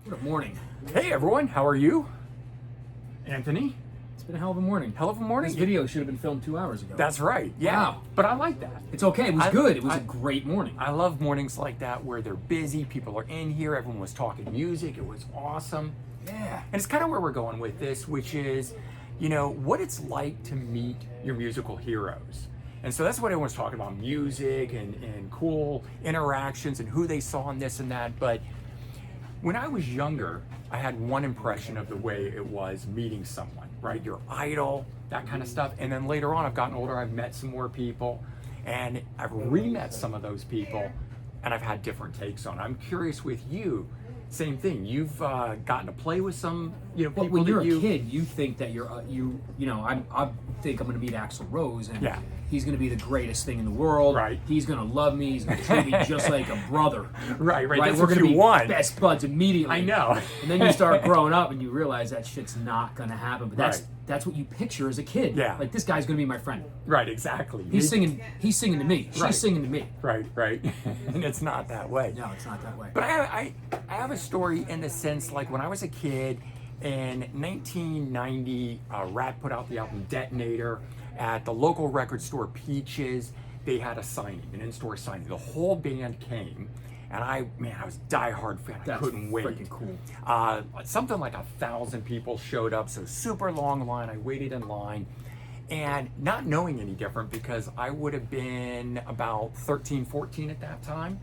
What a morning. Hey everyone, how are you? Anthony? It's been a hell of a morning. Hell of a morning? This video should have been filmed 2 hours ago. That's right, yeah. Wow. But I like that. It's okay, it was good. It was a great morning. I love mornings like that where they're busy, people are in here, everyone was talking music, it was awesome. Yeah. And it's kind of where we're going with this, which is, what it's like to meet your musical heroes. And so that's what everyone's talking about, music and cool interactions and who they saw and this and that. But when I was younger, I had one impression of the way it was meeting someone, right? Your idol, that kind of stuff. And then later on, I've gotten older, I've met some more people, and I've re-met some of those people, and I've had different takes on it. I'm curious with you, same thing. You've gotten to play with some, people When you're that a kid, you think that you're, I think I'm going to meet Axl Rose, and Yeah. he's going to be the greatest thing in the world. Right. He's going to love me. He's going to treat me just like a brother. Right. We're That's going what to you be want. best buds immediately. I know. And then you start growing up, and you realize that shit's not going to happen. But Right. that's what you picture as a kid. Yeah. Like, this guy's going to be my friend. Right, exactly. He's singing to me. Right. She's singing to me. Right. And it's not that way. No, it's not that way. But I have a story in the sense, like when I was a kid in 1990, Rat put out the album Detonator at the local record store Peaches. They had a signing, an in-store signing. The whole band came, and I was a diehard fan. I couldn't wait. Freaking cool. Something like 1,000 people showed up, so super long line. I waited in line, and not knowing any different because I would have been about 13, 14 at that time.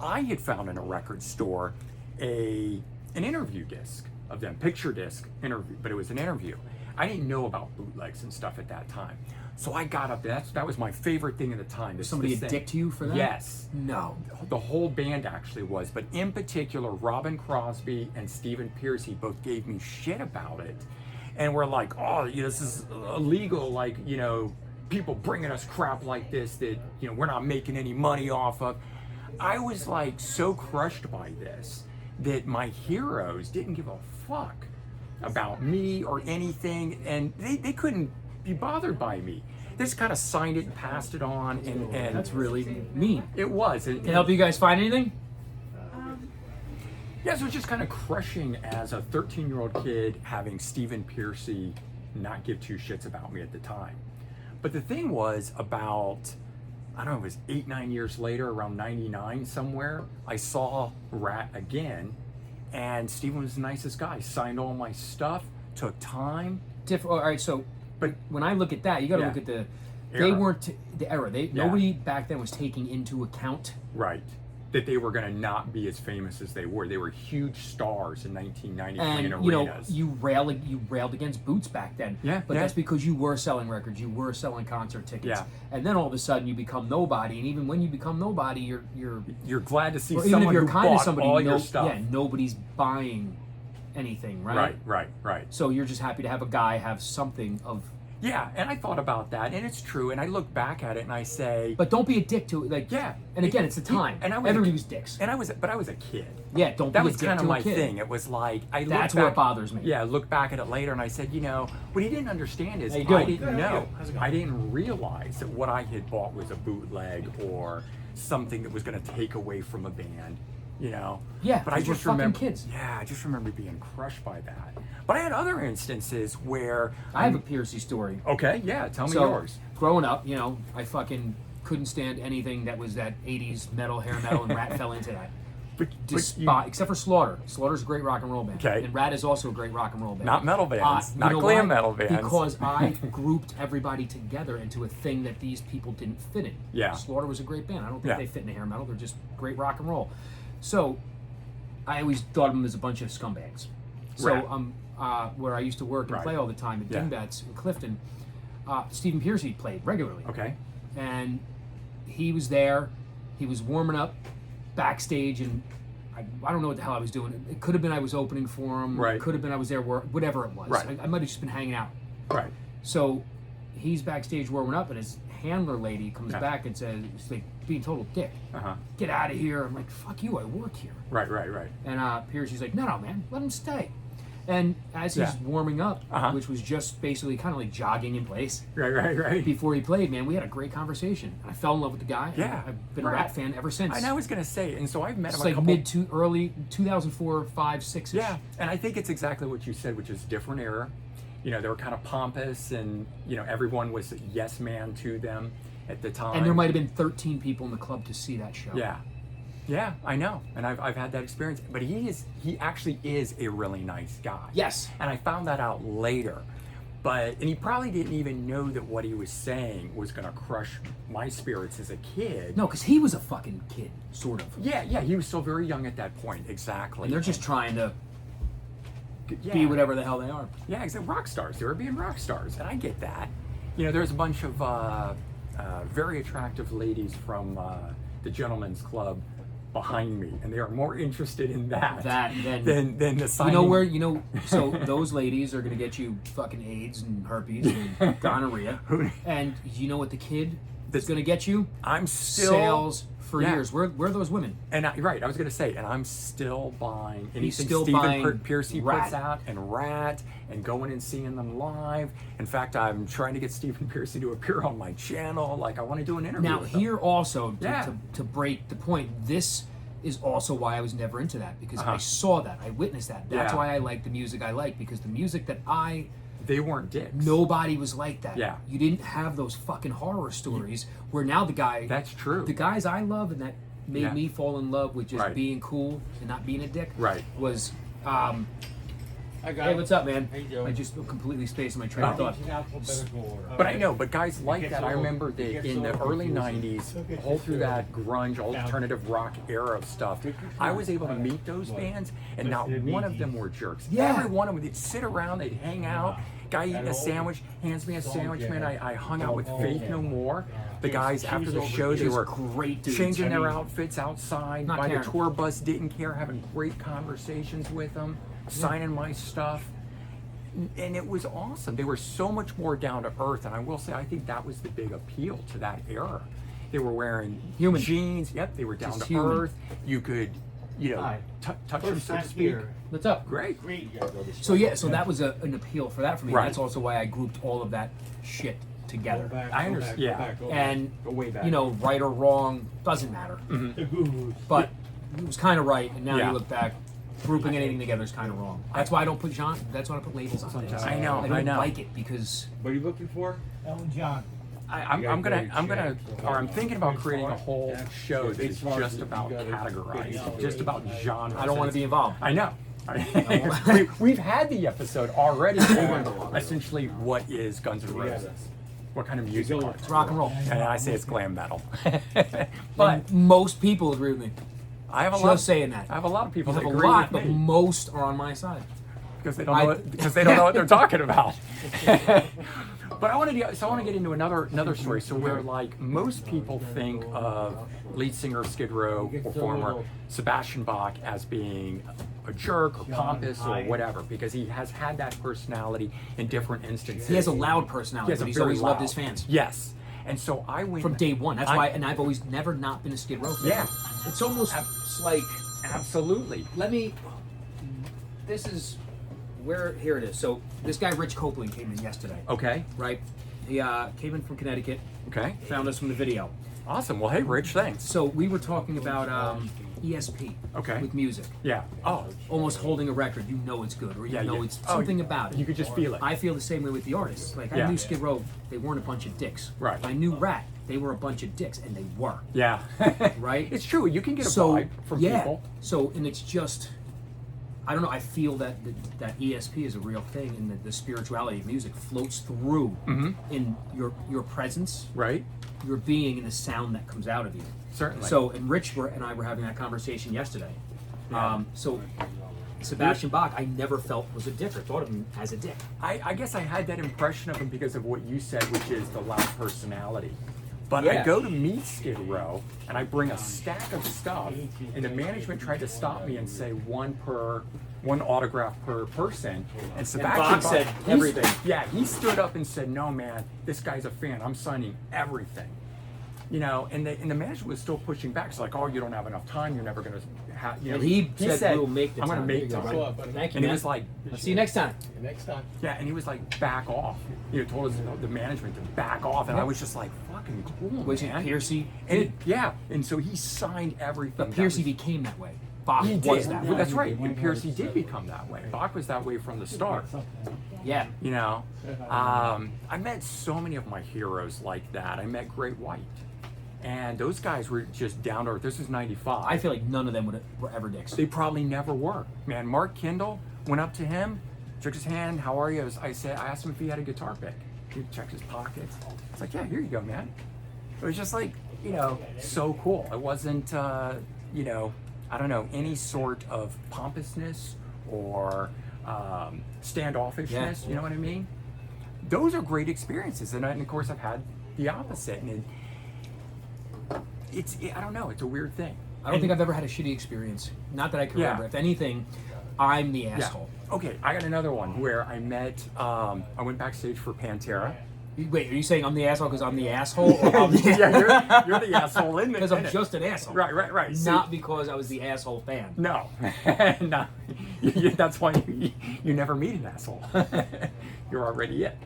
I had found in a record store an interview disc of them, picture disc interview, but it was an interview. I didn't know about bootlegs and stuff at that time. So I got up there. That was my favorite thing at the time. Somebody addict to you for that? Yes. No. The whole band actually was, but in particular, Robin Crosby and Stephen Piercy both gave me shit about it. And we're like, oh, this is illegal, like, people bringing us crap like this that, we're not making any money off of. I was like so crushed by this that my heroes didn't give a fuck about me or anything, and they couldn't be bothered by me. They just kind of signed it and passed it on, and That's really mean. it was. Can I help you guys find anything? Yeah, so it was just kind of crushing as a 13-year-old kid having Stephen Piercy not give two shits about me at the time. But the thing was, about, I don't know, it was 8, 9 years later, around 99 somewhere, I saw Rat again, and Stephen was the nicest guy. Signed all my stuff, took time. All right, so But when I look at that, you got to Yeah. look at the. They Era. weren't the era. Nobody back then was taking into account. Right. That they were going to not be as famous as they were. They were huge stars in 1990 And playing arenas. you railed against Boots back then. Yeah, But yeah. that's because you were selling records, you were selling concert tickets. Yeah. And then all of a sudden you become nobody, and even when you become nobody, You're glad to see or even if someone you're who kind bought of somebody, all your stuff. yeah, nobody's buying anything, right? Right. So you're just happy to have a guy have something of. Yeah, and I thought about that, and it's true. And I look back at it and I say, But don't be a dick to it. Like, Yeah. And again, it's the time. And I was Everybody a- was dicks. but I was a kid. Yeah, don't That be was a dick kind to of a my kid. thing. It was like I That's look what back, bothers me. Yeah, I look back at it later and I said, what he didn't understand is How you doing? I didn't Good, how are know. you? How's it going? I didn't realize that what I had bought was a bootleg or something that was going to take away from a band. Yeah, but I 'cause we're just fucking remember, kids. yeah, I just remember being crushed by that. But I had other instances where I have a Piercy story. Okay, yeah, tell me So, yours. growing up, I fucking couldn't stand anything that was that 80s metal, hair metal, and Rat fell into that. Except for Slaughter. Slaughter's a great rock and roll band. Okay. And Rat is also a great rock and roll band. Not metal bands, You not know glam why? metal bands. Because I grouped everybody together into a thing that these people didn't fit in. Yeah. Slaughter was a great band. I don't think Yeah. they fit in hair metal. They're just great rock and roll. So I always thought of them as a bunch of scumbags. So Right. where I used to work and Right. play all the time at Yeah. Dingbats in Clifton, Stephen Piercy played regularly. Okay. And he was there. He was warming up backstage, and I don't know what the hell I was doing. It could have been I was opening for him. Right. It could have been I was there, whatever it was. Right. I might have just been hanging out. Right. So he's backstage warming up, and his handler lady comes Yeah. back and says, it's like being total dick. Uh-huh. Get out of here. I'm like, fuck you, I work here. Right. And Piercy's like, no, man, let him stay. And as he's Yeah. warming up, Uh-huh. which was just basically kind of like jogging in place Right. before he played, man, we had a great conversation. I fell in love with the guy. Yeah. I've been a Right. Rat fan ever since. And I was gonna say, and so I've met him It's a like couple. early 2004, 5, 6. Yeah, and I think it's exactly what you said, which is different era. You know, they were kind of pompous, and you know, everyone was a yes man to them at the time. And there might have been 13 people in the club to see that show. Yeah, I know, and I've had that experience. But he actually is a really nice guy. Yes. And I found that out later. And he probably didn't even know that what he was saying was going to crush my spirits as a kid. No, because he was a fucking kid, sort of. Yeah, he was still very young at that point, exactly. And they're just trying to Yeah. be whatever the hell they are. Yeah, exactly. Rock stars. They were being rock stars, and I get that. You know, there's a bunch of very attractive ladies from the Gentlemen's Club behind me, and they are more interested in that than the signing. So those ladies are going to get you fucking AIDS and herpes and gonorrhea. And you know what the kid that's going to get you? I'm still sales for years. Where are those women? And I was going to say, and I'm still buying anything still Stephen buying Piercy Rat. puts out, and Rat, and going and seeing them live. In fact, I'm trying to get Stephen Piercy to appear on my channel. Like, I want to do an interview Now, with here also, Yeah. to break the point, this is also why I was never into that, because I saw that, I witnessed that. That's Yeah. why I like the music I like, because the music that They weren't dicks. nobody was like that. Yeah. You didn't have those fucking horror stories where now That's true. the guys I love and that made Yeah. me fall in love with just Right. being cool and not being a dick Right. was I got hey, what's up, man? How you doing? I just completely spaced my train of thought. In alphabetical order. But I know, but guys like gets that. I a little- remember it that gets in a the little early confusing. 90s, It gets all through just that grunge, alternative rock era of stuff, I was able to meet those bands, and not one of them were jerks. Yeah. Every one of them, they'd sit around, they'd hang out. Guy eating a sandwich, hands me a sandwich, man. I hung out with Faith No More. The guys, after the show, they were great dudes. changing I their mean, outfits outside Not by the caring. tour bus, didn't care, having great conversations with them, signing my stuff. And it was awesome. They were so much more down to earth, and I will say, I think that was the big appeal to that era. They were wearing Human. jeans. Yep, they were down Just to human. earth. You could, Hi. touch them, First so to time speak. here. What's up? Great. Great, you gotta go this So way. yeah, so that was an appeal for that for me. Right. That's also why I grouped all of that shit Go together. back, I go understand, back, yeah. Go back, go And back. Go way back. you know, right or wrong doesn't matter. The gurus. But it was kind of right, and now Yeah. you look back, grouping anything together is kind of wrong. That's why I don't put genre. That's why I don't put labels on things. I know, I I don't know. like it because What are you looking for? Elton John. I'm thinking about creating a whole show that is It's just about you gotta- categorizing, just about genres. I don't want to be involved. I know. We've had the episode already on essentially what is Guns N' Roses. What kind of music? are It's rock and roll. And I say it's glam metal. But But most people agree with me. I have a Just lot. saying that. I have a lot of people I that have a agree lot, with but me most are on my side. because they don't know what they're talking about. But I want to get into another story. So where like most people think of lead singer of Skid Row or former Sebastian Bach as being a jerk or pompous or whatever, because he has had that personality in different instances. He has a loud personality, but he's always loved his fans Yes. And so I went from day one. That's I- why, and I've always never not been a Skid Row fan. Yeah. It's almost like Absolutely. This is where. Here it is. So this guy Rich Copeling came in yesterday. Okay. Right. He came in from Connecticut. Okay. Found us from the video. Awesome. Well, hey, Rich, thanks. So we were talking about ESP. Okay. With music. Yeah. Oh, Almost holding a record, you know it's good, or you yeah. know yeah. it's Oh, something about it. You could just feel it. I feel the same way with the artists. Like I Yeah. knew Skid Row, they weren't a bunch of dicks. Right. I knew Rat, they were a bunch of dicks, and they were. Yeah. Right? It's true. You can get a So vibe from yeah. people. So and it's just, I don't know. I feel that that ESP is a real thing, and that the spirituality of music floats through in your presence, Right? your being, and the sound that comes out of you. Certainly. So, and Rich and I were having that conversation yesterday. Yeah. So, Sebastian Bach, I never felt was a dick or thought of him as a dick. I guess I had that impression of him because of what you said, which is the loud personality. But Yeah. I go to meet Skid Row, and I bring a stack of stuff, and the management tried to stop me and say one autograph per person. And Sebastian Bach said everything. Yeah, he stood up and said, "No, man, this guy's a fan. I'm signing everything." you know, and the management was still pushing back. It's like, oh, you don't have enough time. You're never going to have, you know. And he said, we'll make the I'm time. going to make There you time. go, Thank buddy. you, Thank you, And he man. was like, I'll see you next time. Next time. yeah, and he was like, back off. You know, told us, you know, the management to back off. And I was just like, fucking cool, Was it man. Piercy? And and so he signed everything. But that Piercy was- became that way. Bach He was did. that Well, way. that's right. And Piercy did become that way. Bach was that way from the start. Yeah. You know, I met so many of my heroes like that. I met Great White, and those guys were just down to earth. This was '95. I feel like none of them were ever dicks. They probably never were. Man, Mark Kindle went up to him, shook his hand. How are you? I asked him if he had a guitar pick. He checked his pockets. It's like, yeah, here you go, man. It was just like, you know, so cool. It wasn't, you know, I don't know, any sort of pompousness or standoffishness. Yeah. You know what I mean? Those are great experiences, and of course I've had the opposite, and I don't know, it's a weird thing. I don't think I've ever had a shitty experience. Not that I can Yeah. remember. If anything, I'm the asshole. Okay, I got another one where I met. I went backstage for Pantera. Wait, are you saying I'm the asshole because I'm the asshole? Or I'm Yeah, you're the asshole in it. because I'm just an asshole. Right. See, Not because I was the asshole fan. no, no. That's why you never meet an asshole. You're already it.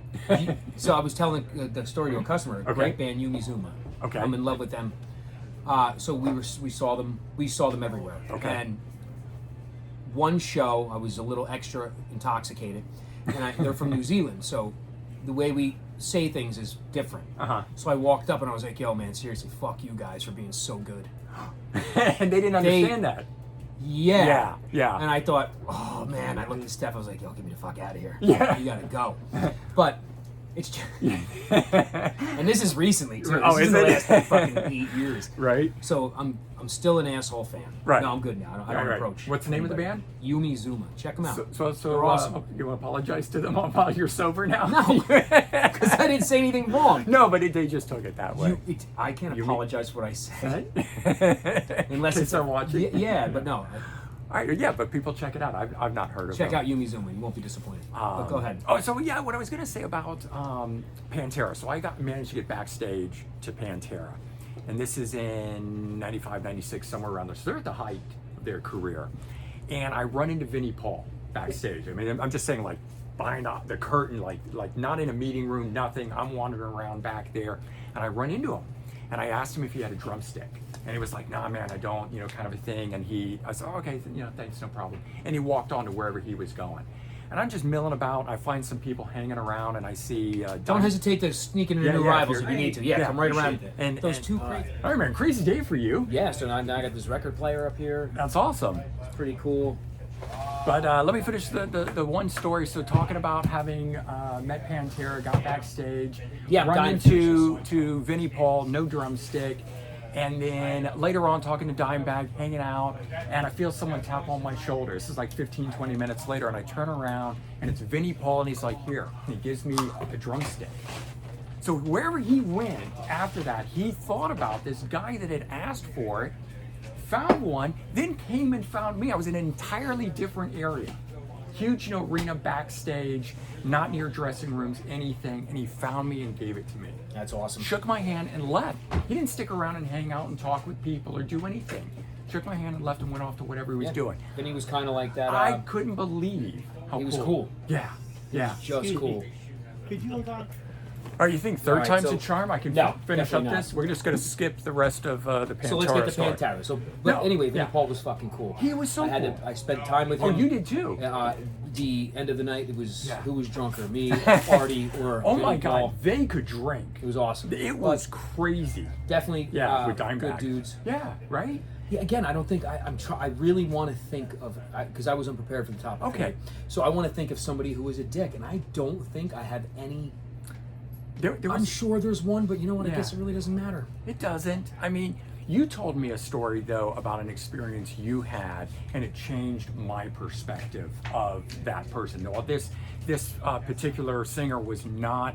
So I was telling the story to a customer. Okay. Great band, Yumi Zuma. Okay. I'm in love with them. So we saw them everywhere. Okay. And one show, I was a little extra intoxicated, and they're from New Zealand, so the way we say things is different. Uh-huh. So I walked up and I was like, "Yo, man, seriously, fuck you guys for being so good." And they didn't understand that. Yeah. Yeah. And I thought, oh man, I looked at Steph, I was like, "Yo, get me the fuck out of here. Yeah. You gotta go." But it's just, and this is recently too. This Oh, is is the it? last like, fucking 8 years. Right. So I'm still an asshole fan. Right. No, I'm good now. I don't Right. approach. What's the name of the anybody. Yumi Zuma. Check them out. So They're awesome. you want to apologize to them while you're sober now? No, because I didn't say anything wrong. No, but they just took it that way. I can't Yumi- apologize for what I say. Unless Unless it's they're watching. Yeah, but no. All right, yeah, but people check it out. I've not heard of Check them. out Yumi Zuma. You won't be disappointed. But go ahead. Oh, so yeah, what I was going to say about Pantera. So I managed to get backstage to Pantera. And this is in 95, 96, somewhere around there. So they're at the height of their career. And I run into Vinnie Paul backstage. I mean, I'm just saying, like, behind the curtain, like not in a meeting room, nothing. I'm wandering around back there. And I run into him. And I asked him if he had a drumstick. And he was like, nah, man, I don't, you know, kind of a thing. And I said, oh, okay, you know, thanks, no problem. And he walked on to wherever he was going. And I'm just milling about. I find some people hanging around, and I see... Don't hesitate to sneak into new rivals if you need to. Yeah, come right around. And Those two great. All right, man, crazy day for you. Yeah, so now I got this record player up here. That's awesome. It's pretty cool. But let me finish the one story. So talking about having met Pantera, got backstage, Yeah, I'm run dying to into Vinnie Paul, no drumstick, and then later on talking to Dimebag, hanging out, and I feel someone tap on my shoulder. This is like 15, 20 minutes later, and I turn around, and it's Vinnie Paul, and he's like, here, and he gives me a drumstick. So wherever he went after that, he thought about this guy that had asked for it, found one, then came and found me. I was in an entirely different area. Huge, you know, arena backstage, not near dressing rooms, anything, and he found me and gave it to me. That's awesome. Shook my hand and left. He didn't stick around and hang out and talk with people or do anything. Shook my hand and left and went off to whatever he was doing. Then he was kind of like that. I couldn't believe how he was cool. Yeah, yeah. Just cool. Could you hold on? All right, you think third All right, time's so- a charm? I can No, finish up definitely not. this? We're just going to skip the rest of the Pantera So let's get to story. Pantera. So, but No, anyway, Vinnie yeah. Paul was fucking cool. He was so cool. I spent time with Oh, him. you did too. The end of the night, it was Yeah. who was drunker, me, Artie, or Oh Vinnie my God, Paul. they could drink. It was awesome. It was crazy. Definitely, Yeah, with good Dimebag. dudes. Yeah, right? Yeah, again, I don't think I really want to think of because I was unprepared for the topic. Okay. today. So I want to think of somebody who was a dick, and I don't think I have any. There I'm was, sure there's one, but you know what? I Yeah. guess it really doesn't matter. it doesn't. I mean, you told me a story, though, about an experience you had, and it changed my perspective of that person. Well, this particular singer was not,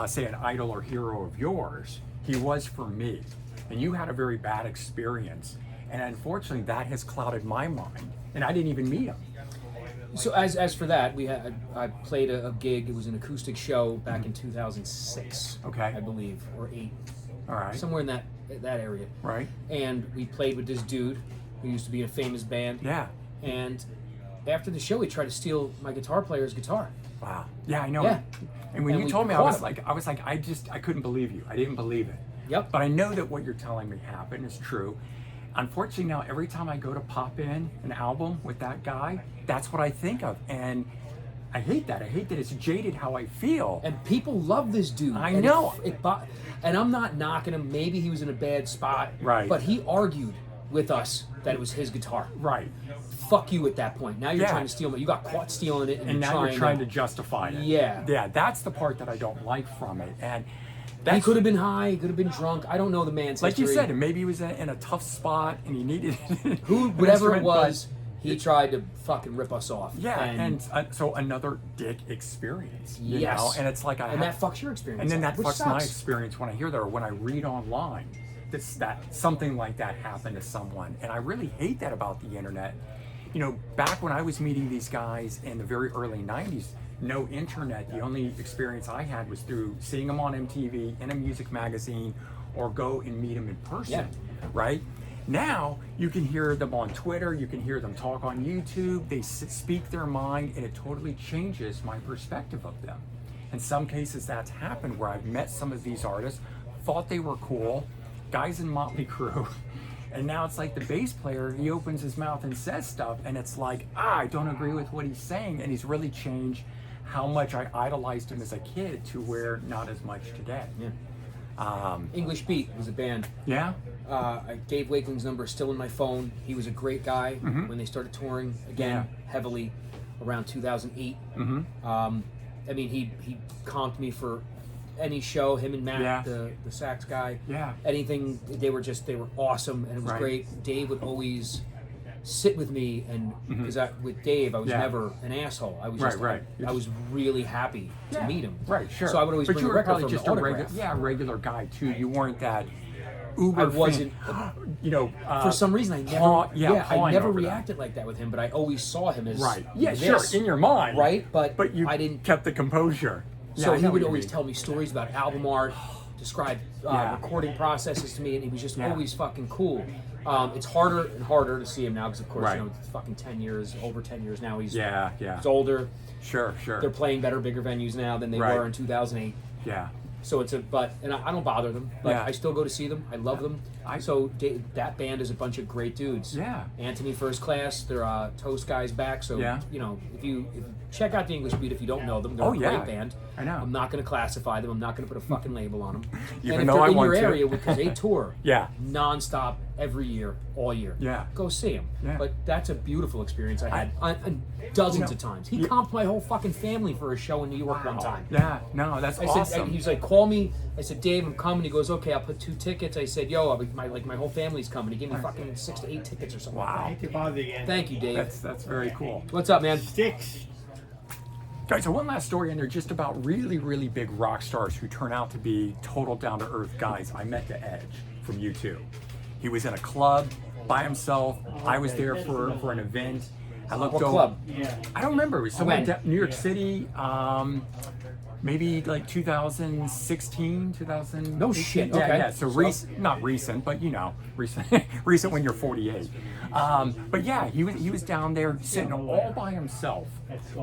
say, an idol or hero of yours. He was for me. And you had a very bad experience. And unfortunately, that has clouded my mind. And I didn't even meet him. So as for that, I played a gig. It was an acoustic show back in 2006. Okay. I believe, or 8, All right. somewhere in that that area. Right. And we played with this dude who used to be in a famous band. Yeah. And after the show, he tried to steal my guitar player's guitar. Wow. Yeah, I know. Yeah. And when And you we told me, I caught was him. like, I couldn't believe you. I didn't believe it. Yep. But I know that what you're telling me happened is true. Unfortunately, now every time I go to pop in an album with that guy, that's what I think of. And I hate that. I hate that it's jaded how I feel. And people love this dude. I And know. And I'm not knocking him. Maybe he was in a bad spot. Right. But he argued with us that it was his guitar. Right. Fuck you at that point. Now you're Yeah. trying to steal it. You got caught stealing it, And now you're trying to justify it. Yeah. Yeah, that's the part that I don't like from it. And He that's, could have been high. He could have been drunk. I don't know the man's like you history. said, and maybe he was in a tough spot and he needed Whatever it instrument, was, but- he tried to fucking rip us off. Yeah, and so another dick experience, you Yes. know? And it's like and that fucks your experience. and then up, that which fucks my sucks. experience when I hear that or when I read online that something like that happened to someone. And I really hate that about the internet. You know, back when I was meeting these guys in the very early 90s, no internet. The only experience I had was through seeing them on MTV, in a music magazine, or go and meet them in person, right? Now, you can hear them on Twitter, you can hear them talk on YouTube, they speak their mind, and it totally changes my perspective of them. In some cases, that's happened where I've met some of these artists, thought they were cool, guys in Motley Crue, and now it's like the bass player, he opens his mouth and says stuff, and it's like, I don't agree with what he's saying, and he's really changed how much I idolized him as a kid to where not as much today. English Beat was a band. Yeah? Dave Wakeling's number is still in my phone. He was a great guy when they started touring again heavily around 2008. I mean, he comped me for any show. Him and Matt, the sax guy. Yeah. Anything. They were awesome, and it was Right. great. Dave would always sit with me, and because with Dave, I was never an asshole. I was just Right. I was really happy to meet him. Right, sure. So I would always but bring you a were record probably from just the a autograph. regular guy too. You weren't that uber I wasn't. you know, For some reason, I never. I pawing never over that. reacted like that with him, but I always saw him as Right. Yeah, this, sure. In your mind. right? But you I didn't. kept the composure. So I he know would what you always mean. tell me stories about album art, describe recording processes to me, and he was just always fucking cool. It's harder and harder to see him now because, of course, you know, it's fucking 10 years, over 10 years now. He's he's older. Sure. They're playing better, bigger venues now than they were in 2008. Yeah. So it's and I don't bother them, but Yeah. I still go to see them. I love them. That band is a bunch of great dudes. Yeah. Anthony First Class, they're Toast guys back. So you know, if you check out the English Beat if you don't know them, they're a great band. I know. I'm not going to classify them. I'm not going to put a fucking label on them. Even and if though they're I in want your to. area because they tour nonstop every year, all year. Yeah. Go see them. Yeah. But that's a beautiful experience I had dozens of times. He comped my whole fucking family for a show in New York one time. Yeah. No, that's awesome. said, he was like, call me. I said, Dave, I'm coming. He goes, okay, I'll put 2 tickets. I said, yo, my whole family's coming. He gave me fucking 6 to 8 tickets or something. Wow. Hate to bother you again. Thank you, Dave. That's very cool. What's up, man? Sticks. Guys, so one last story in there just about really, really big rock stars who turn out to be total down-to-earth guys. I met The Edge from U2. He was in a club by himself. I was there for an event. I looked What over. club? I don't remember. It was somewhere When? in New York City. Maybe like 2016, 2000. No shit, Yeah, okay. yeah. So not recent, but you know, recent, recent when you're 48. But yeah, he was down there sitting all by himself.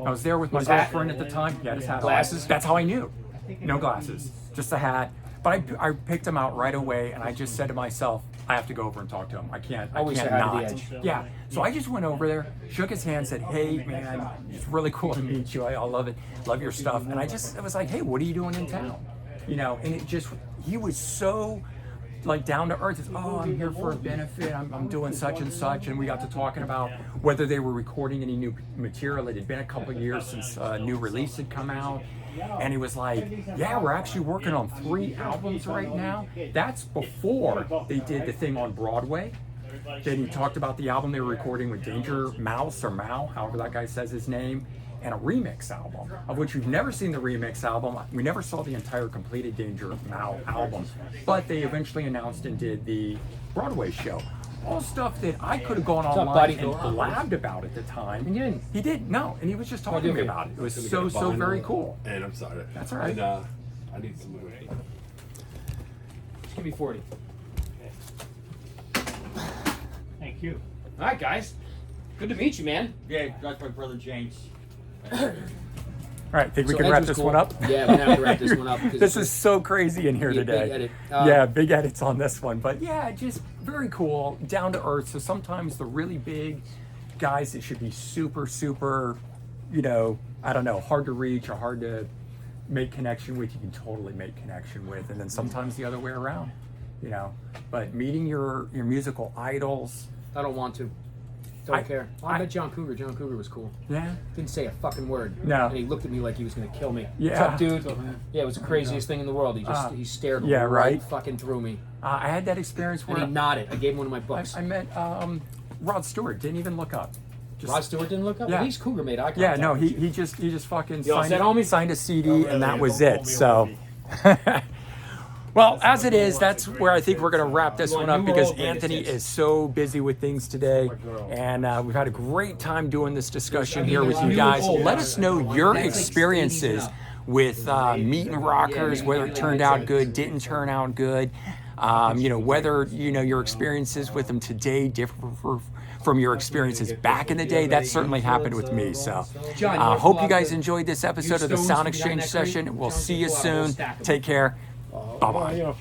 I was there with my His hat? girlfriend at the time. He had his hat on. Glasses? That's how I knew. No glasses, just a hat. But I picked him out right away, and I just said to myself, I have to go over and talk to him. I can't Always say not. hi to The Edge. Yeah. So I just went over there, shook his hand, said, hey, man, it's really cool to meet you. I love it. Love your stuff. And I was like, hey, what are you doing in town? You know, and he was so like down to earth. It's, oh, I'm here for a benefit. I'm doing such and such. And we got to talking about whether they were recording any new material. It had been a couple of years since a new release had come out. And he was like, yeah, we're actually working on 3 albums right now. That's before they did the thing on Broadway. Then he talked about the album they were recording with Danger Mouse or Mao, however that guy says his name, and a remix album, of which we've never seen the remix album. We never saw the entire completed Danger Mao album, but they eventually announced and did the Broadway show. All stuff that I could have gone up, online buddy? and blabbed about at the time. And you didn't? He did, no, and he was just talking to me about it. It was so very cool. And I'm sorry. That's all right. And I need some more. Just give me 40. Thank you. All right, guys. Good to meet you, man. Yeah, that's my brother James. All right, think we So can Edge wrap was this cool. one up? Yeah, we're gonna have to wrap this one up. 'cause This is so crazy in here Yeah, today. big edit. Yeah, big edits on this one. But yeah, just very cool, down to earth. So sometimes the really big guys that should be super, super, you know, I don't know, hard to reach or hard to make connection with, you can totally make connection with. And then sometimes the other way around, you know. But meeting your musical idols. I don't want to. Don't care. Oh, I met John Cougar. John Cougar was cool. Yeah. Didn't say a fucking word. No. And he looked at me like he was gonna kill me. Yeah. What's up, dude? Yeah, it was the craziest thing in the world. He stared yeah, right. fucking through me. I had that experience And where he nodded. I gave him one of my books. I met Rod Stewart, didn't even look up. Just, Rod Stewart didn't look up? Yeah. At least Cougar made eye contact. yeah, no, with you. he just fucking You all signed, set, homie? signed a CD and really? that was Don't it. call me So, homie. well, as it is, that's where I think we're going to wrap this You one want up new or because old greatest Anthony hits? is so busy with things today, and we've had a great time doing this discussion here with you new or guys. old? Let us know your That's like 80s experiences and up. with meeting rockers, whether it turned out good, didn't turn out good. You know, whether your experiences with them today differ from your experiences back in the day. That certainly happened with me. So, hope you guys enjoyed this episode of the Sound Exchange session. We'll see you soon. Take care. Bye bye.